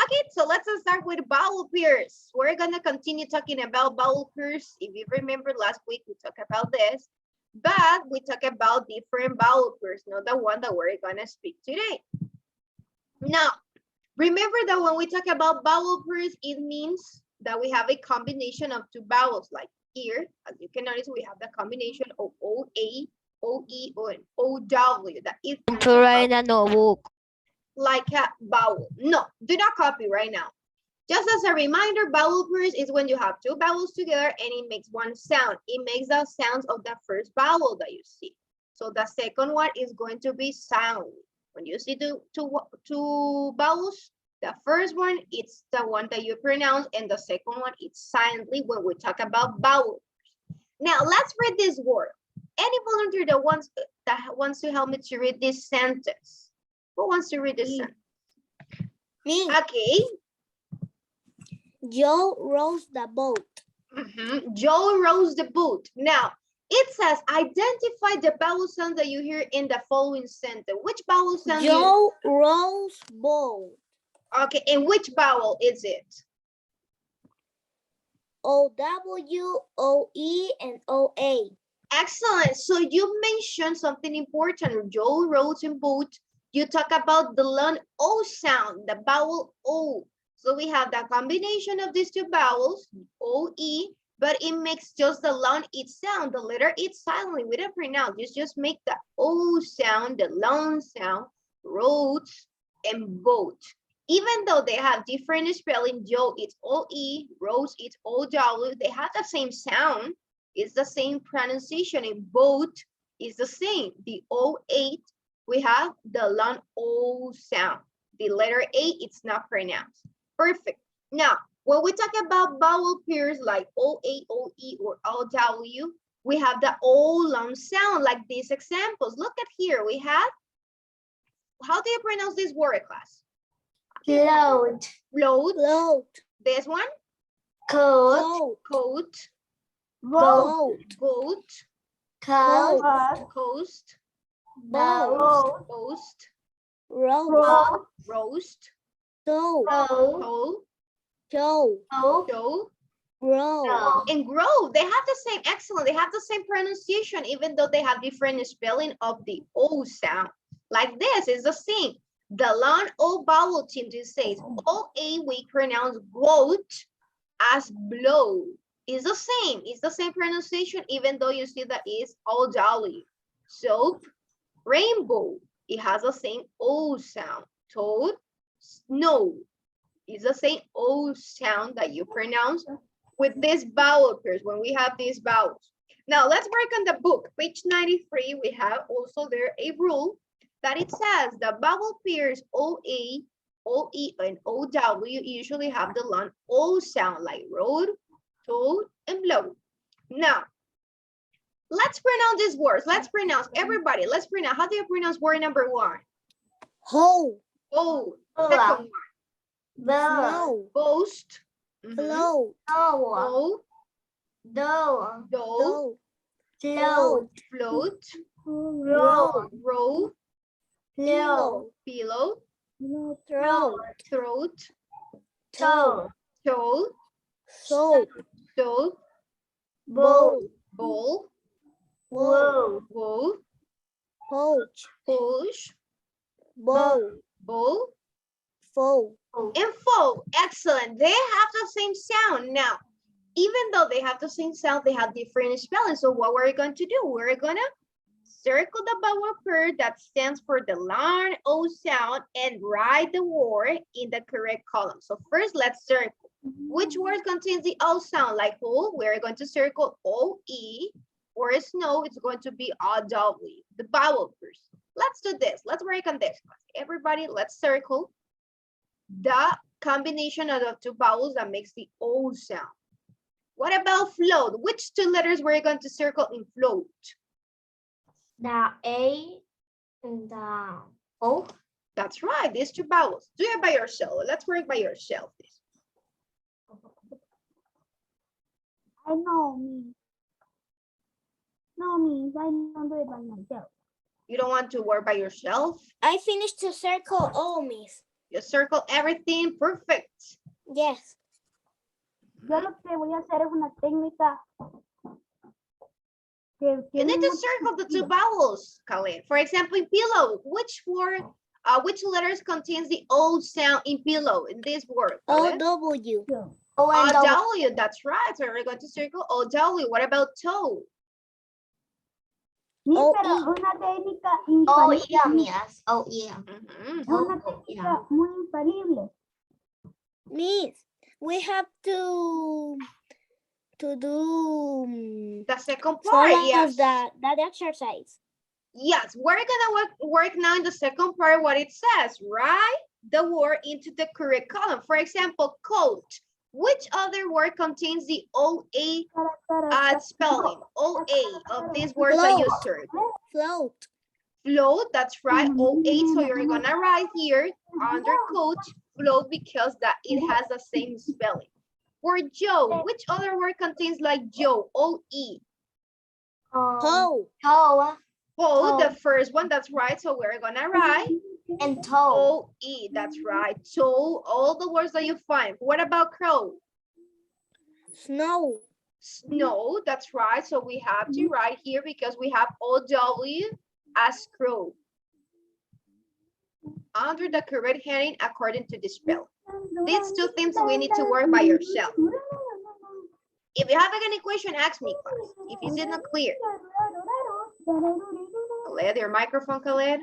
Okay, so let's start with vowel pairs. We're gonna continue talking about vowel pairs. If you remember last week, we talked about this, but we talk about different vowel pairs, not the one that we're gonna speak today. Now, remember that when we talk about vowel pairs, it means that we have a combination of two vowels. Like here, as you can notice, we have the combination of O-A, O-E, and O-W. That is To write in a notebook. like a vowel. No, do not copy right now. Just as a reminder, vowel pairs is when you have two vowels together and it makes one sound. It makes the sounds of the first vowel that you see. So the second one is going to be sound. When you see two vowels, the first one, it's the one that you pronounce, and the second one, it's silently when we talk about vowels. Now, let's read this word. Any volunteer that wants to help me to read this sentence? Who wants to read this sentence? Me. Okay. Joe rows the boat. Joe rows the boat. Now, it says identify the vowel sound that you hear in the following sentence. Which vowel sound? Joe rows boat. Okay, and which vowel is it? O-W, O-E, and O-A. Excellent. So you mentioned something important. Joe rows a boat. You talk about the long O sound, the vowel O. So we have the combination of these two vowels, O-E, but it makes just the long E sound. The letter E silently. We don't pronounce. You just make the O sound, the long sound, roads, and boat. Even though they have different spelling, Joe, it's O-E, Rose, it's O-W, they have the same sound. It's the same pronunciation, and boat is the same. The O-8, we have the long O sound. The letter A, it's not pronounced. Perfect. Now, when we talk about vowel pairs like O-A, O-E, or O-W, we have the O long sound like these examples. Look at here, we have, how do you pronounce this word, class? Float. Float. Float. This one? Coat. Coat. Boat. Goat. Coat. Coast. Boat. Post. Roast. Roast. Toe. Toe. Joe. Show. Grow. And grow. They have the same, excellent. They have the same pronunciation, even though they have different spelling of the O sound. Like this is the same. The long O vowel team just says O-A, we pronounce goat as blow. It's the same. It's the same pronunciation, even though you see that it's O-W. Soap, rainbow. It has the same O sound. Toad, snow. It's the same O sound that you pronounce with these vowel pairs when we have these vowels. Now let's work on the book. Page 93, we have also there a rule that it says the vowel pairs O-A, O-E, and O-W usually have the long O sound like road, toad, and blow. Now, let's pronounce these words. Let's pronounce, everybody, let's pronounce. How do you pronounce word number one? Hole. Oh, second one. Blow. Boast. Float. Oh, Dough. dough, Float. float, Roll. row, Pillow. pillow, Throat. throat, Toe. toe, Soap. soap, Bowl. bowl, Wool. wool, Pouch. push, Bowl. bowl, Fold. and fold. Excellent. They have the same sound. Now, even though they have the same sound, they have different spelling. So what we're going to do, we're gonna circle the vowel pair that stands for the long O sound and write the word in the correct column. So first, let's circle. Which word contains the O sound? Like hole, we're going to circle O-E, or snow, it's going to be O-W, the vowel pairs. Let's do this. Let's work on this. Everybody, let's circle the combination of the two vowels that makes the O sound. What about float? Which two letters we're going to circle in float? The A and the O. That's right, these two vowels. Do it by yourself. Let's work by yourself. I know, Miss. No, Miss, I don't do it by myself. You don't want to work by yourself? I finished the circle O, Miss. You circle everything. Perfect. Yes. Yo lo que voy a hacer es una técnica que You tiene need to mucho circle the two sentido. vowels, Khaled. For example, in pillow, which word, which letters contains the O sound in pillow in this word, Khaled? O-W. Yo. O-W, that's right. So we're going to circle O-W. What about toe? Sí, O-E. pero una técnica Oh, infalible. yeah, Miss. Oh, yeah. Mhm. Es una técnica muy infalible. Miss, we have to do The second part, follow yes. that exercise. Yes, we're gonna work now in the second part what it says. Write the word into the correct column. For example, coat. Which other word contains the OA spelling? OA of these words that you search. Float. Float, that's right, OA. So you're gonna write here under coat, float, because that it has the same spelling. For Joe, which other word contains like Joe? OE. Toe. Oh, the first one, that's right. So we're gonna write And toe. OE, that's right. So all the words that you find. What about crow? Snow. Snow, that's right. So we have to write here because we have OW as crow. Under the correct heading according to the spell. These two things we need to work by yourself. If you have any question, ask me, class. If it's not clear. Khaled, your microphone, Khaled.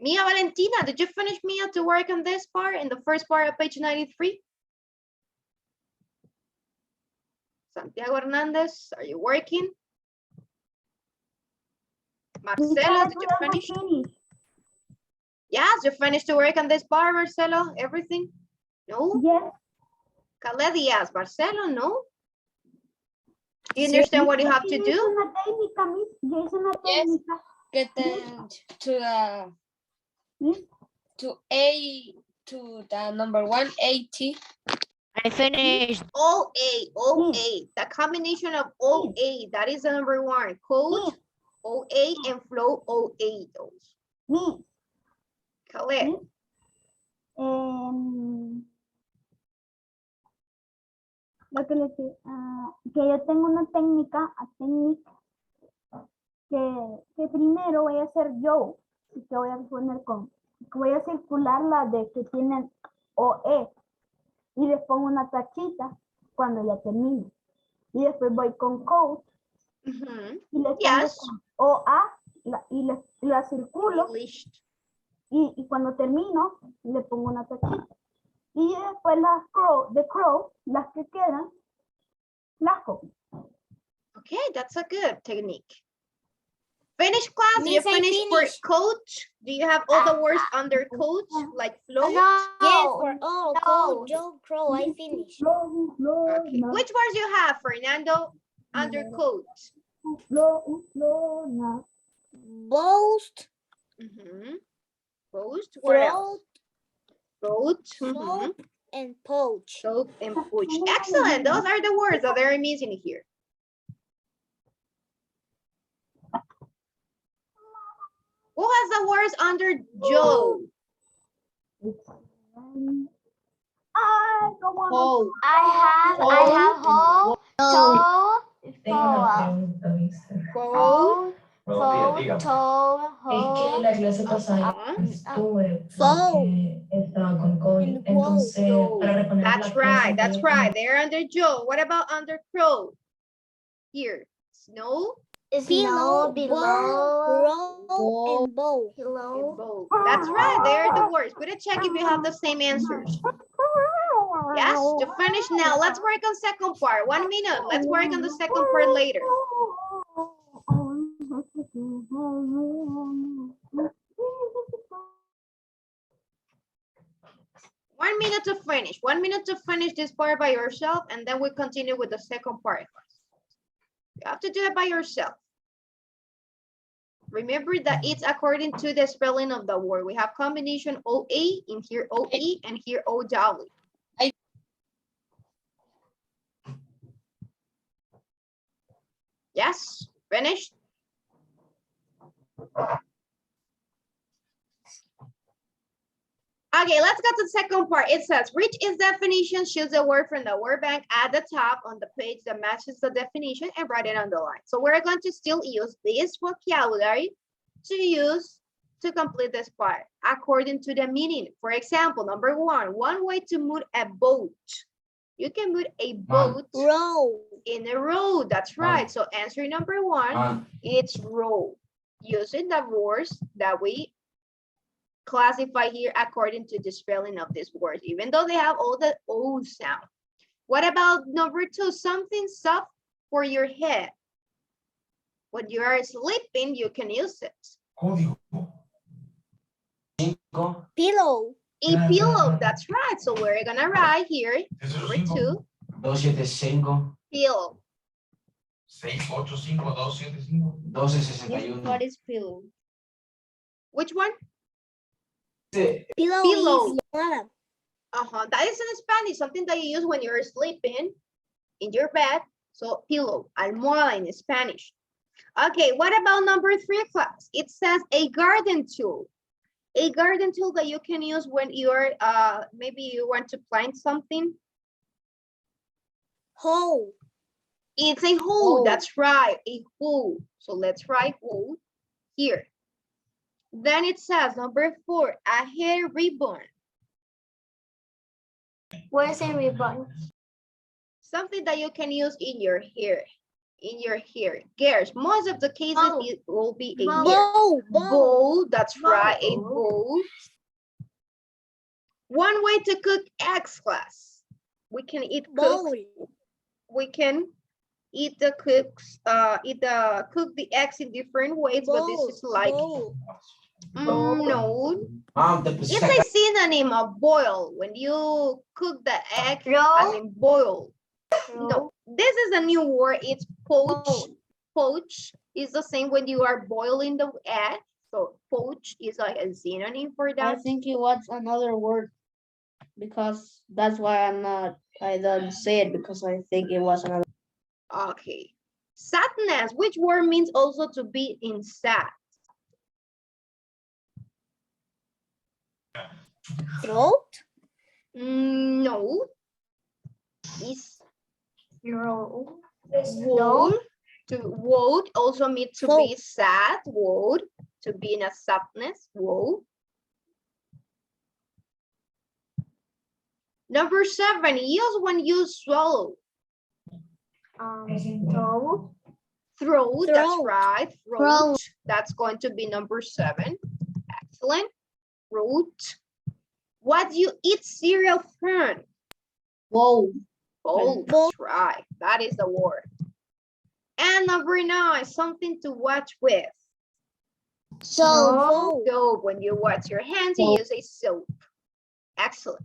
Mia Valentina, did you finish, Mia, to work on this part in the first part of page 93? Santiago Hernandez, are you working? Marcelo, did you finish? Yes, you finished to work on this part, Marcelo? Everything? No? Yes. Khaled, yes. Marcelo, no? Do you understand what you have to Es do? una técnica, Miss. Yo hice una técnica. Get them to the number 180. I finished. OA, OA. The combination of OA, that is the number one. Code, OA, and flow, OA. Those. Miss. Khaled. Lo que que yo tengo una técnica, que primero voy a hacer yo, y que voy a poner voy a circular la de que tienen OE, y les pongo una tachita cuando ya termine. Y después voy con code, Mhm. y les pongo Yes. con OA, y la circulo, English. y cuando termino, le pongo una tachita. Y después las crow, las que quedan, las copio. Okay, that's a good technique. Finish, class. You Miss, I finished for finished. coach. Do you have all the words under coach, like flow? Yes, for all. Go, Joe, Crow, I finished. Okay. Which words you have, Fernando, under coach? Boast, Mhm. Boast. What else? throat, Boat. Mhm. soap, and poach. Soap and push. Excellent. Those are the words that they're missing here. Who has the words under Joe? Oh, I have hole, toe, Tengo una pregunta, mister. oh, Es que la clase pasada estuve porque estaba con COVID. Entonces, para responder that's las right. cosas That's que right. They're under Joe. What about under Crow? Here, snow snow, below, roll, and bow. and boat. That's right. They're the words. We're gonna check if you have the same answers. Yes, to finish now. Let's work on second part. 1 minute. Let's work on the second part later. 1 minute to finish. 1 minute to finish this part by yourself, and then we continue with the second part. You have to do it by yourself. Remember that it's according to the spelling of the word. We have combination OA, in here OE, and here OW. Yes, finished? Okay, let's go to the second part. It says, read its definition, choose a word from the word bank at the top on the page that matches the definition and write it on the line. So we're going to still use this vocabulary to use to complete this part according to the meaning. For example, number one way to move a boat. You can move a boat in a row. That's right. So answer number one, it's row. Using the words that we classify here according to the spelling of these words, even though they have all the O sound. What about number two? Something soft for your head. When you are sleeping, you can use it. Pillow. A pillow, that's right. So we're gonna write here, number two, 275 pillow. 685 275 What is pillow? Which one? Pillow. Pillow. Is That is in Spanish, something that you use when you're sleeping in your bed. So pillow, almohada in Spanish. Okay, what about number three, class? It says a garden tool. A garden tool that you can use when you're, maybe you want to plant something. hoe. It's a hoe, that's right, a hoe. So let's write hoe here. Then it says number four, a hair ribbon. What is a ribbon? Something that you can use in your hair. In your hair. Girls, most of the cases it will be a hair. Bowl, that's right, a bowl. One way to cook eggs, class. We can eat cook. We can eat the cooks, cook the eggs in different ways, but this is like no. It's a synonym of boil. When you cook the egg, as in boil. No, this is a new word. It's poach. Poach is the same when you are boiling the egg. So poach is like a synonym for that. I think it was another word because that's why I don't say it because I think it was another. Okay. Sadness, which word means also to be in sad? Throat? No. It's No. woe. Woe also means to be sad. Woe, to be in a sadness. Woe. Number 7, use when you swallow. Throat, that's right. Throat. That's going to be number 7. Excellent. Throat. What do you eat cereal from? Bowl. Bowl, that's right. That is the word. And number 9, something to watch with. Soap. Soap. When you wash your hands, you use a soap. Excellent.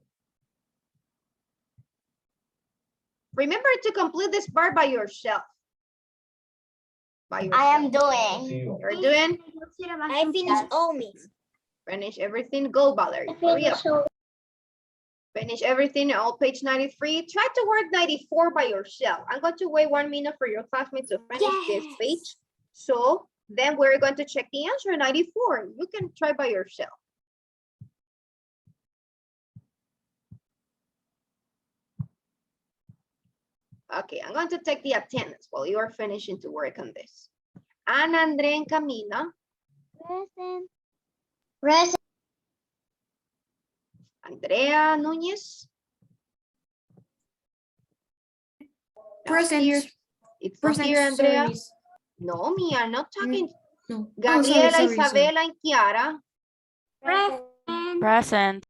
Remember to complete this part by yourself. I am doing. You're doing? I finished all mix. Finish everything. Go, Valerie. Hurry up. Finish everything on page 93. Try to work 94 by yourself. I'm going to wait 1 minute for your classmates to finish this page. So then we're going to check the answer, 94. You can try by yourself. Okay, I'm going to take the attendance while you are finishing to work on this. Ana, Andrea, and Camila. Present. Present. Andrea Núñez. Present. Here. It's not here, Andrea. Service. No, me, I'm not talking. No. Gabriela, Sorry. Isabela, and Kiara. Present. Present.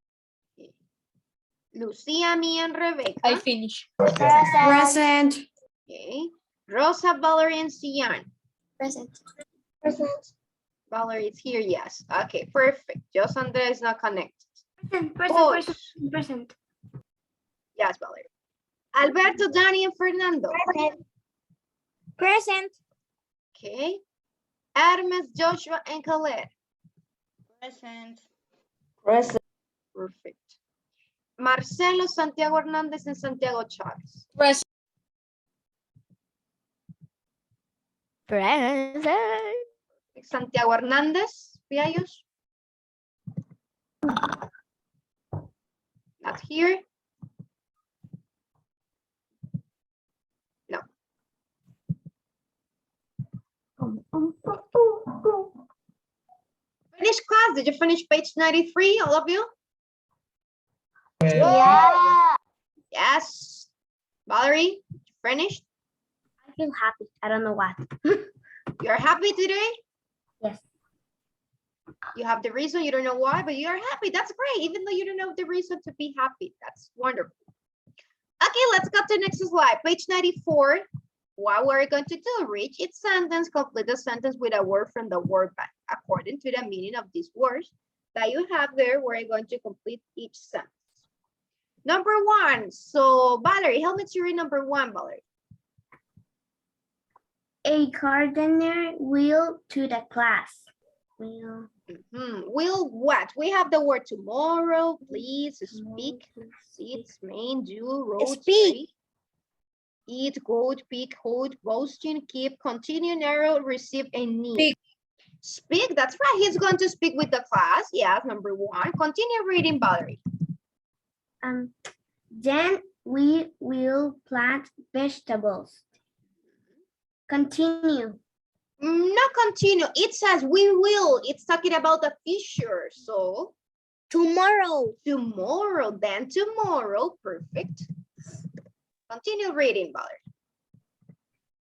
Lucia, Mia, and Rebecca. I finish. Present. Okay. Rosa, Valerie, and Sian. Present. Valerie is here, yes. Okay, perfect. Just Andrea is not connected. Present. Present. Yes, Valerie. Alberto, Danny, and Fernando. Present. Okay. Hermes, Joshua, and Khaled. Present. Perfect. Marcelo, Santiago Hernandez, and Santiago Chavez. Present. Present. Santiago Hernandez, Piallos. Not here. No. Finish class. Did you finish page 93, all of you? Yeah. Yes. Valerie, finished? I feel happy. I don't know why. You're happy today? Yes. You have the reason, you don't know why, but you're happy. That's great. Even though you don't know the reason to be happy. That's wonderful. Okay, let's go to the next slide. Page 94. What we're going to do, read each sentence, complete the sentence with a word from the word bank. According to the meaning of these words that you have there, we're going to complete each sentence. Number one. So Valerie, help me to read number one, Valerie. A gardener will to the class. Will. Will what? We have the word tomorrow. Please speak. It's main, do, road, Speak. eat, goat, pick, hold, boasting, keep, continue, narrow, receive, and need. Speak, that's right. He's going to speak with the class. Yes, number one. Continue reading, Valerie. Then we will plant vegetables. Continue. Not continue. It says we will. It's talking about the future. So Tomorrow. tomorrow, then tomorrow. Perfect. Continue reading, Valerie.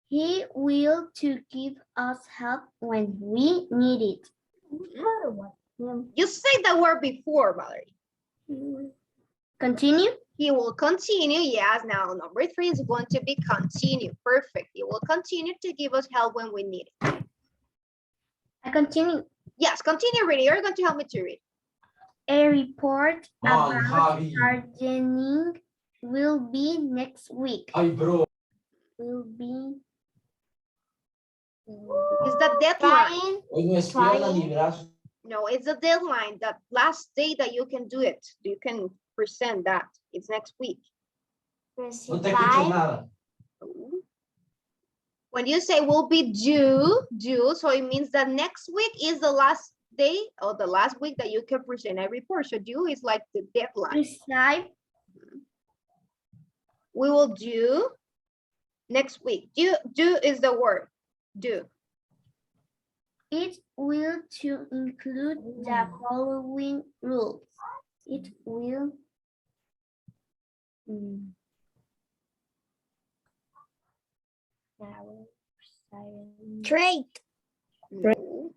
He will to give us help when we need it. You say the word before, Valerie. Continue. He will continue. Yes, now number three is going to be continue. Perfect. He will continue to give us help when we need it. I continue. Yes, continue reading. You're going to help me to read. A report Come on, about Javi. gardening will be next week. Ay, bro. Will be. It's the deadline. Hoy no es pierna ni brazo. No, it's the deadline. The last day that you can do it. You can present that. It's next week. No te escucho nada. When you say will be due, so it means that next week is the last day or the last week that you can present a report. So due is like the deadline. Receive. We will do next week. Do is the word. Do. It will to include the following rules. It will. Trade. No.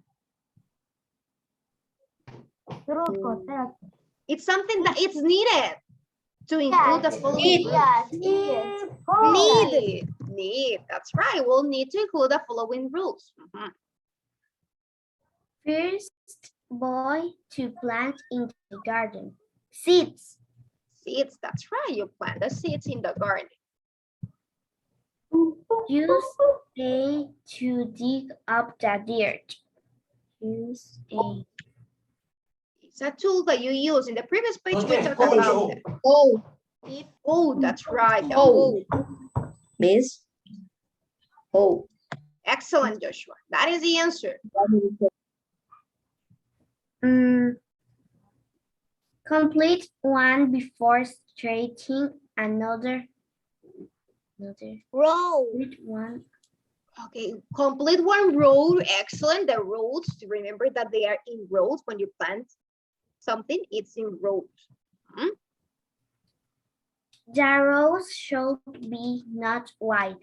It's something that it's needed to include the following rules. Need. That's right. We'll need to include the following rules. First boy to plant in the garden. Seeds. Seeds. That's right. You plant the seeds in the garden. Use a to dig up the dirt. Use a. It's a tool that you use. In the previous page, we Okay, talked hold about on. that. Oh, that's right. The Oh. hoe. Miss. Oh. Excellent, Joshua. That is the answer. Complete one before starting another. Row. Complete one. Okay, complete one row. Excellent. The rows, remember that they are in rows. When you plant something, it's in rows. The rows should be not wide.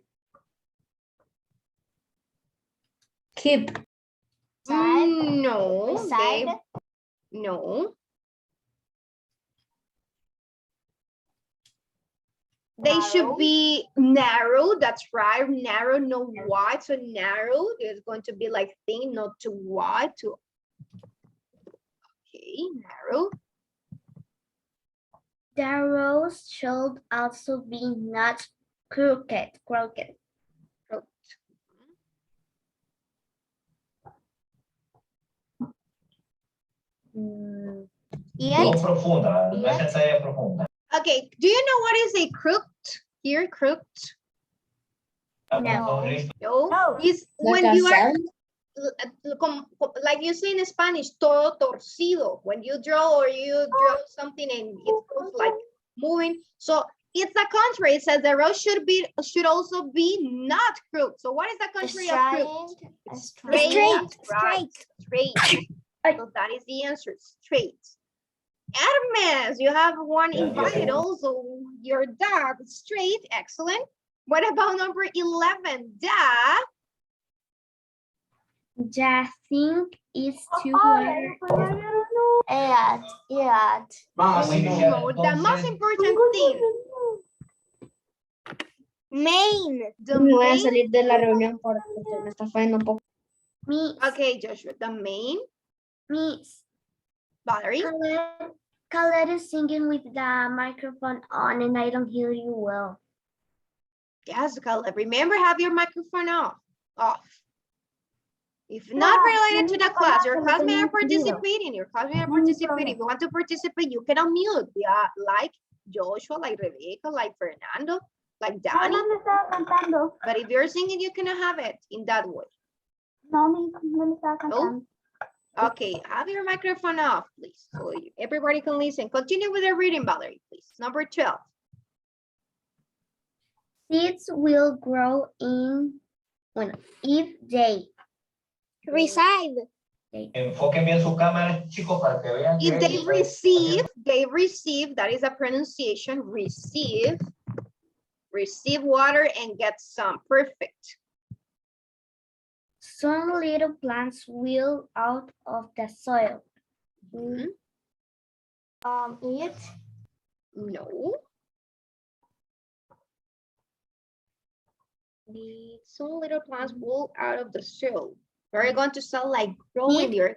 Keep. No. Beside. No. They should be narrow. That's right. Narrow, no wide. So narrow is going to be like thin, not too wide. Too. Okay, narrow. The rows should also be not crooked. No profunda, no es talla profunda. Okay, do you know what is a crooked here? Crooked? No. No. It's Like when a you are cell? like you say in Spanish, todo torcido. When you draw or you draw something and it goes like moving. So it's a contrary. It says the row should also be not crooked. So what is the contrary of crooked? It's straight. Straight. So that is the answer. Straight. Hermes, you have one invited also. Your dog, straight. Excellent. What about number 11? The thing is to wear the most important thing. main. The Me voy a main. salir de la reunión porque se me está fallando un poco. Okay, Joshua, the main. Miss. Valerie. Colette is singing with the microphone on and I don't hear you well. Yes, Caleb. Remember, have your microphone off. If not related to the class, your classmates are participating. Your classmates are participating. If you want to participate, you can unmute. Yeah, like Joshua, like Rebecca, like Fernando, like Danny. No me estaba cantando. But if you're singing, you cannot have it in that way. No me estaba cantando. Okay, have your microphone off, please, so everybody can listen. Continue with the reading, Valerie, please. Number 12. Seeds will grow in, if they receive. Enfoquen bien su cámara, chicos, para que vean. If they receive, that is a pronunciation, receive water and get some. Perfect. Some little plants will out of the soil. Eat. No. Some little plants will out of the soil. We're going to sound like growing your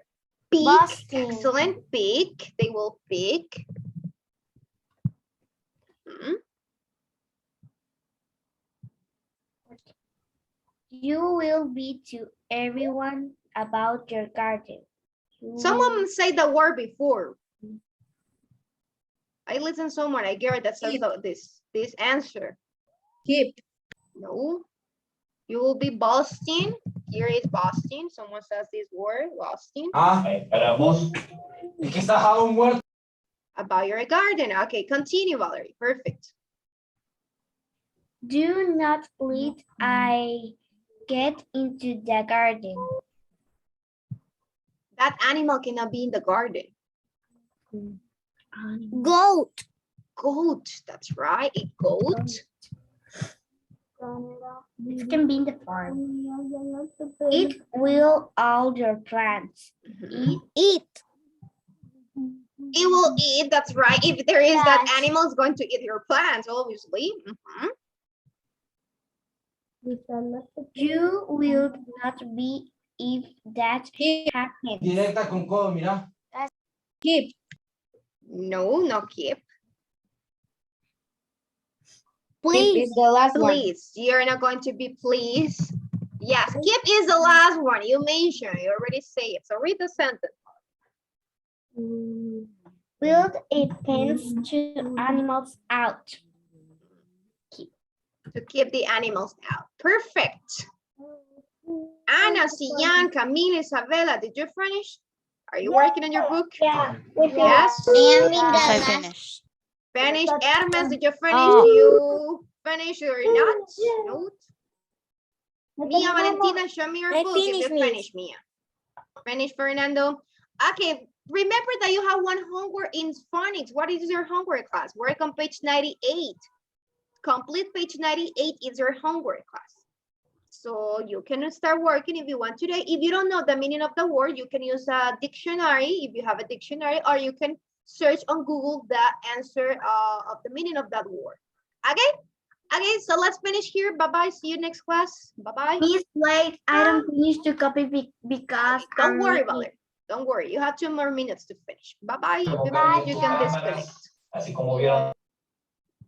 peak. Excellent. Peak. They will peak. You will be to everyone about your garden. Some of them say the word before. I listen someone, I get that says this answer. Keep. No. You will be boasting. Here is boasting. Someone says this word, boasting. Esperamos. Aquí está homework. About your garden. Okay, continue, Valerie. Perfect. Do not let I get into the garden. That animal cannot be in the garden. Goat. Goat, that's right, a goat. It can be in the farm. It will all your plants. Eat. It will eat, that's right. If there is that animal is going to eat your plants, obviously. You will not be if that happens. Directa con codo, mira. Keep. No, not keep. Keep is the last one. Please, you're not going to be please. Yes, keep is the last one. You mentioned, you already say it. So read the sentence. Build a fence to animals out. To keep the animals out. Perfect. Anna, Sian, Camila, Isabella, did you finish? Are you working on your book? Yeah. Yes. I finished. Finish. Hermes, did you finish? Do you finish or not? No. Mia, Valentina, show me your book if you finish, Mia. Finish, Fernando. Okay, remember that you have one homework in phonics. What is your homework class? Work on page 98. Complete page 98 is your homework class. So you can start working if you want today. If you don't know the meaning of the word, you can use a dictionary if you have a dictionary, or you can search on Google the answer of the meaning of that word. Okay, Okay, so let's finish here. Bye-bye. See you next class. Bye-bye. Miss, wait, I don't finish to copy because Don't worry, reading. Valerie. Don't worry. You have 2 more minutes to finish. Bye-bye. Bye. You can disconnect. Así como vieron.